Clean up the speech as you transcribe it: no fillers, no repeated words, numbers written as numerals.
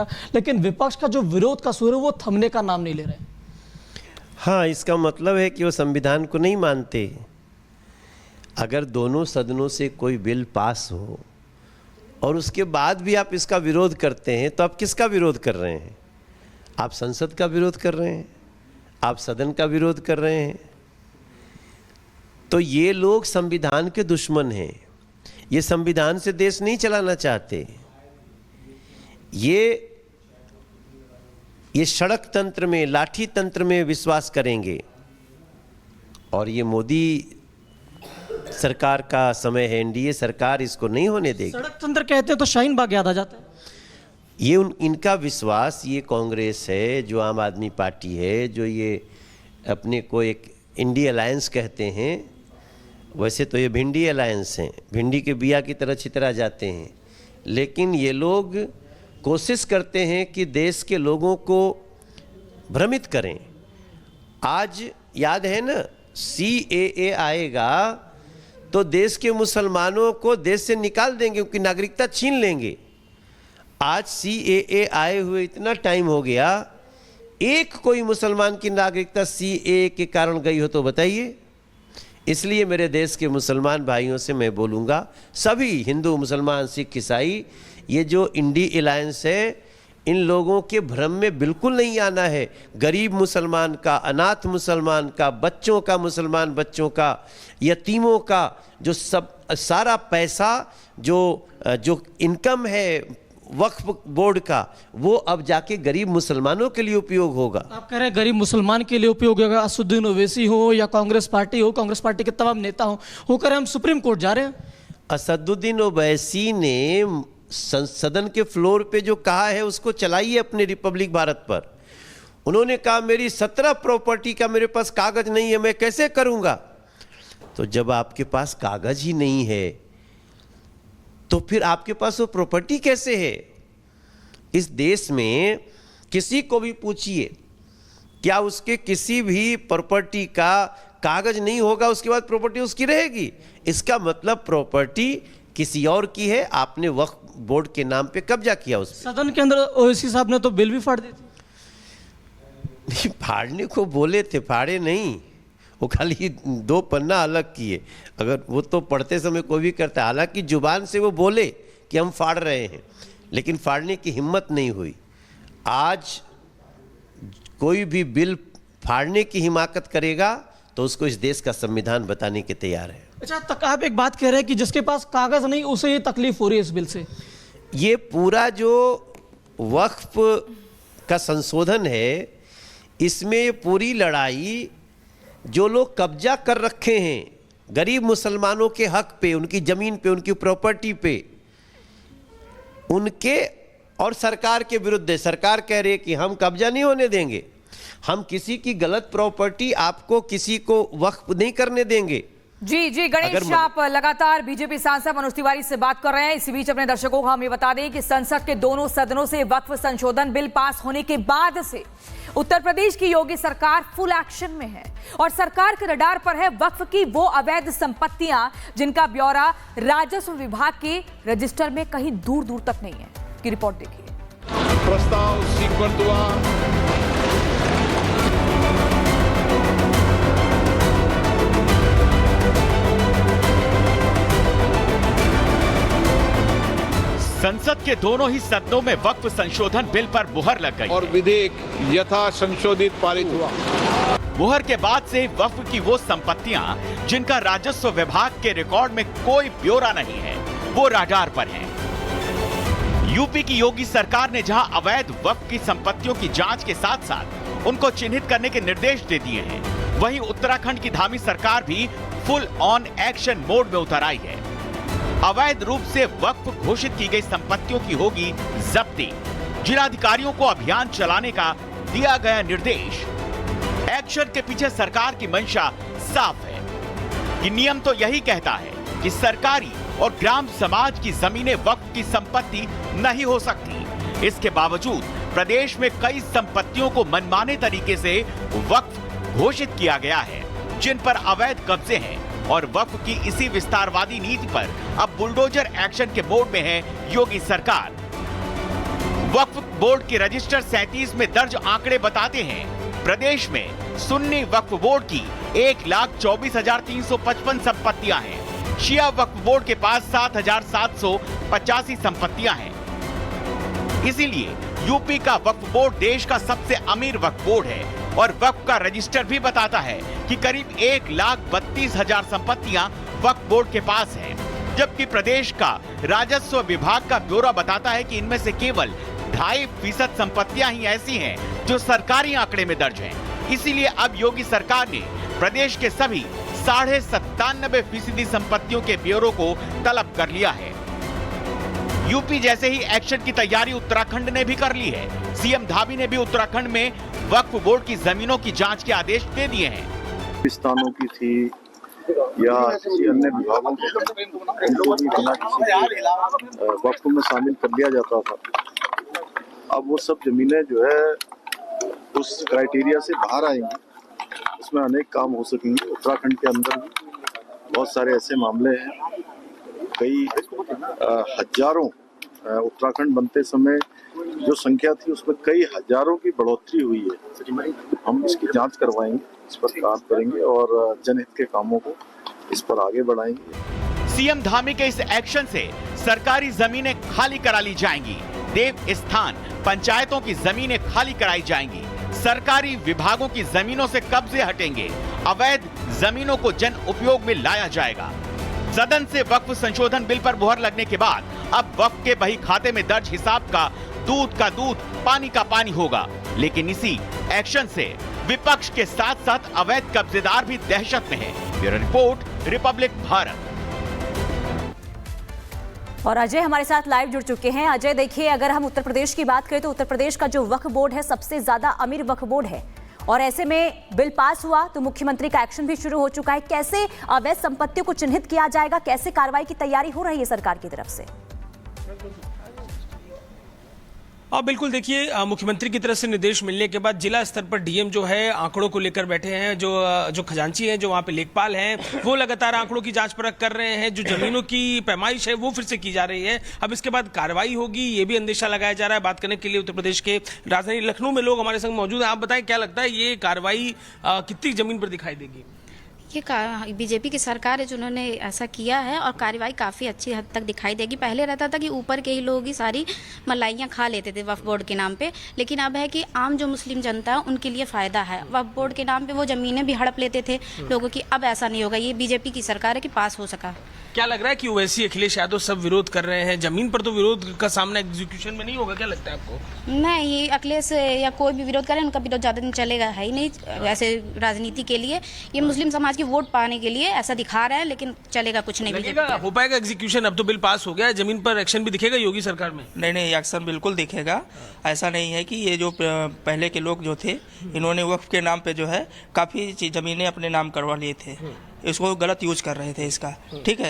गया, लेकिन विपक्ष का जो विरोध का सुर है वो थमने का नाम नहीं ले रहे। हाँ, इसका मतलब है कि वो संविधान को नहीं मानते। अगर दोनों सदनों से कोई बिल पास हो और उसके बाद भी आप इसका विरोध करते हैं, तो आप किसका विरोध कर रहे हैं? आप संसद का विरोध कर रहे हैं, आप सदन का विरोध कर रहे हैं। तो ये लोग संविधान के दुश्मन हैं। ये संविधान से देश नहीं चलाना चाहते। ये सड़क तंत्र में, लाठी तंत्र में विश्वास करेंगे। और ये मोदी सरकार का समय है, एनडीए सरकार इसको नहीं होने देगी। सड़क तंत्र कहते हैं तो शाहीन बाग याद आ जाता है। ये इनका विश्वास, ये कांग्रेस है, जो आम आदमी पार्टी है, जो ये अपने को एक इंडी अलायंस कहते हैं, वैसे तो ये भिंडी अलायंस हैं, भिंडी के बिया की तरह छितरा जाते हैं। लेकिन ये लोग कोशिश करते हैं कि देश के लोगों को भ्रमित करें। आज याद है ना, CAA आएगा तो देश के मुसलमानों को देश से निकाल देंगे, उनकी नागरिकता छीन लेंगे। आज CAA आए हुए इतना टाइम हो गया, एक कोई मुसलमान की नागरिकता CAA के कारण गई हो तो बताइए। इसलिए मेरे देश के मुसलमान भाइयों से मैं बोलूँगा, सभी हिंदू, मुसलमान, सिख, ईसाई, ये जो इंडी अलायंस है, इन लोगों के भ्रम में बिल्कुल नहीं आना है। गरीब मुसलमान का, अनाथ मुसलमान का, बच्चों का, मुसलमान बच्चों का, यतीमों का, जो सब सारा पैसा जो इनकम है वक्फ बोर्ड का, वो अब जाके गरीब मुसलमानों के लिए उपयोग होगा। आप कह रहे हैं गरीब मुसलमान के लिए उपयोग होगा। असदुद्दीन ओवैसी हो या कांग्रेस पार्टी हो, कांग्रेस पार्टी के तमाम नेता हो कर हम सुप्रीम कोर्ट जा रहे हैं। असदुद्दीन ओवैसी ने सदन के फ्लोर पे जो कहा है उसको चलाइए अपने रिपब्लिक भारत पर। उन्होंने कहा मेरी 17 प्रॉपर्टी का मेरे पास कागज नहीं है, मैं कैसे करूंगा? तो जब आपके पास कागज ही नहीं है तो फिर आपके पास वो प्रॉपर्टी कैसे है? इस देश में किसी को भी पूछिए, क्या उसके किसी भी प्रॉपर्टी का कागज नहीं होगा, उसके बाद प्रॉपर्टी उसकी रहेगी? इसका मतलब प्रॉपर्टी किसी और की है, आपने वक्फ बोर्ड के नाम पे कब्जा किया उस पे। सदन के अंदर ओवैसी साहब ने तो बिल भी फाड़ दी थी। फाड़ने को बोले थे, फाड़े नहीं, वो खाली 2 पन्ना अलग किए। अगर वो तो पढ़ते समय कोई भी करता है, हालांकि जुबान से वो बोले कि हम फाड़ रहे हैं, लेकिन फाड़ने की हिम्मत नहीं हुई। आज कोई भी बिल फाड़ने की हिमाकत करेगा तो उसको इस देश का संविधान बताने के तैयार है। अच्छा, तक आप एक बात कह रहे हैं कि जिसके पास कागज नहीं उसे ये तकलीफ हो रही है इस बिल से। ये पूरा जो वक्फ का संशोधन है, इसमें ये पूरी लड़ाई जो लोग कब्जा कर रखे हैं गरीब मुसलमानों के हक पे, उनकी ज़मीन पे, उनकी प्रॉपर्टी पे, उनके और सरकार के विरुद्ध है। सरकार कह रही है कि हम कब्जा नहीं होने देंगे, हम किसी की गलत प्रॉपर्टी आपको किसी को वक्फ नहीं करने देंगे। जी गणेश, आप लगातार बीजेपी सांसद मनोज तिवारी से बात कर रहे हैं। इसी बीच अपने दर्शकों को हम ये बता दें कि संसद के दोनों सदनों से वक्फ संशोधन बिल पास होने के बाद से उत्तर प्रदेश की योगी सरकार फुल एक्शन में है और सरकार के रडार पर है वक्फ की वो अवैध संपत्तियां जिनका ब्यौरा राजस्व विभाग के रजिस्टर में कहीं दूर दूर तक नहीं है। की रिपोर्ट देखिए। प्रस्ताव स्वीकृत हुआ। संसद के दोनों ही सदनों में वक्फ संशोधन बिल पर मुहर लग गई और विधेयक यथा संशोधित पारित हुआ। मुहर के बाद से वक्फ की वो संपत्तियां जिनका राजस्व विभाग के रिकॉर्ड में कोई ब्यौरा नहीं है, वो रडार पर हैं। यूपी की योगी सरकार ने जहां अवैध वक्फ की संपत्तियों की जांच के साथ साथ उनको चिन्हित करने के निर्देश दे दिए हैं, वहीं उत्तराखंड की धामी सरकार भी फुल ऑन एक्शन मोड में उतर आई है। अवैध रूप से वक्फ घोषित की गई संपत्तियों की होगी जब्ती। जिलाधिकारियों को अभियान चलाने का दिया गया निर्देश। एक्शन के पीछे सरकार की मंशा साफ है कि नियम तो यही कहता है कि सरकारी और ग्राम समाज की जमीनें वक्फ की संपत्ति नहीं हो सकती। इसके बावजूद प्रदेश में कई संपत्तियों को मनमाने तरीके से वक्फ घोषित किया गया है, जिन पर अवैध कब्जे हैं और वक्फ की इसी विस्तारवादी नीति पर अब बुलडोजर एक्शन के मोड में है योगी सरकार। वक्फ बोर्ड के रजिस्टर 37 में दर्ज आंकड़े बताते हैं प्रदेश में सुन्नी वक्फ बोर्ड की 1,24,355 संपत्तियां हैं। शिया वक्फ बोर्ड के पास 7,785 संपत्तियां हैं। इसीलिए यूपी का वक्फ बोर्ड देश का सबसे अमीर वक्फ बोर्ड है और वक्फ का रजिस्टर भी बताता है कि करीब 1,32,000 संपत्तियां वक्फ बोर्ड के पास हैं, जबकि प्रदेश का राजस्व विभाग का ब्यौरा बताता है कि इनमें से केवल 2.5% संपत्तियां ही ऐसी हैं जो सरकारी आंकड़े में दर्ज हैं। इसीलिए अब योगी सरकार ने प्रदेश के सभी 97.5% संपत्तियों के ब्यौरों को तलब कर लिया है। यूपी जैसे ही एक्शन की तैयारी उत्तराखंड ने भी कर ली है। सीएम धामी ने भी उत्तराखंड में वक्फ बोर्ड की जमीनों की जांच के आदेश दे दिए हैं। स्थानों की थी या किसी अन्य विभागों को इनको भी बिना किसी वक्फ में शामिल कर लिया जाता था। अब वो सब जमीनें जो है उस क्राइटेरिया से बाहर आएंगी, उसमें अनेक काम हो सकेंगे। उत्तराखंड के अंदर बहुत सारे ऐसे मामले हैं, कई हजारों उत्तराखंड बनते समय जो संख्या थी उसमें कई हजारों की बढ़ोतरी हुई है। हम इसकी जांच करवाएंगे, इस पर काम करेंगे और जनहित के कामों को इस पर आगे बढ़ाएंगे। सीएम धामी के इस एक्शन से सरकारी जमीनें खाली करा ली जाएंगी, देव स्थान पंचायतों की जमीनें खाली कराई जाएंगी, सरकारी विभागों की जमीनों से कब्जे हटेंगे, अवैध जमीनों को जन उपयोग में लाया जाएगा। सदन से वक्फ संशोधन बिल पर मुहर लगने के बाद अब वक्फ के बही खाते में दर्ज हिसाब का दूध, पानी का पानी होगा। लेकिन इसी एक्शन से विपक्ष के साथ साथ अवैध कब्जेदार भी दहशत में है। Bureau report, Republic Bharat. और अजय हमारे साथ लाइव जुड़ चुके हैं। अजय, देखिए, अगर हम उत्तर प्रदेश की बात करें तो उत्तर प्रदेश का जो वक्फ बोर्ड है सबसे ज्यादा अमीर वक्फ बोर्ड है और ऐसे में बिल पास हुआ तो मुख्यमंत्री का एक्शन भी शुरू हो चुका है। कैसे अवैध संपत्तियों को चिन्हित किया जाएगा, कैसे कार्रवाई की तैयारी हो रही है सरकार की तरफ से? बिल्कुल, देखिए, मुख्यमंत्री की तरफ से निर्देश मिलने के बाद जिला स्तर पर डीएम जो है आंकड़ों को लेकर बैठे हैं। जो खजांची हैं, जो वहाँ पे लेखपाल हैं, वो लगातार आंकड़ों की जांच परख कर रहे हैं। जो जमीनों की पैमाइश है वो फिर से की जा रही है। अब इसके बाद कार्रवाई होगी, ये भी अंदेशा लगाया जा रहा है। बात करने के लिए उत्तर प्रदेश के राजधानी लखनऊ में लोग हमारे संग मौजूद हैं। आप बताएं, क्या लगता है ये कार्रवाई कितनी जमीन पर दिखाई देगी? ये बीजेपी की सरकार है जिन्होंने ऐसा किया है और कार्रवाई काफ़ी अच्छी हद तक दिखाई देगी। पहले रहता था कि ऊपर के ही लोग ही सारी मलाइयाँ खा लेते थे वक्फ बोर्ड के नाम पे, लेकिन अब है कि आम जो मुस्लिम जनता है उनके लिए फ़ायदा है। वक्फ बोर्ड के नाम पे वो ज़मीनें भी हड़प लेते थे लोगों की, अब ऐसा नहीं होगा। ये बीजेपी की सरकार है कि पास हो सका। क्या लग रहा है कि ओवैसी, अखिलेश यादव सब विरोध कर रहे हैं, जमीन पर तो विरोध का सामना एग्जीक्यूशन में नहीं होगा, क्या लगता है आपको? नहीं, अखिलेश या कोई भी विरोध करे, उनका विरोध ज़्यादा दिन चलेगा है ही नहीं। वैसे राजनीति के लिए ये मुस्लिम समाज की वोट पाने के लिए ऐसा दिखा रहा है, लेकिन चलेगा कुछ नहीं। हो पाएगा एग्जीक्यूशन? अब तो बिल पास हो गया है, जमीन पर एक्शन भी दिखेगा योगी सरकार में? नहीं, एक्शन बिल्कुल दिखेगा। ऐसा नहीं है कि ये जो पहले के लोग जो थे, इन्होंने वक्फ के नाम पे जो है काफ़ी ज़मीनें अपने नाम करवा लिए थे, इसको गलत यूज कर रहे थे इसका, ठीक है।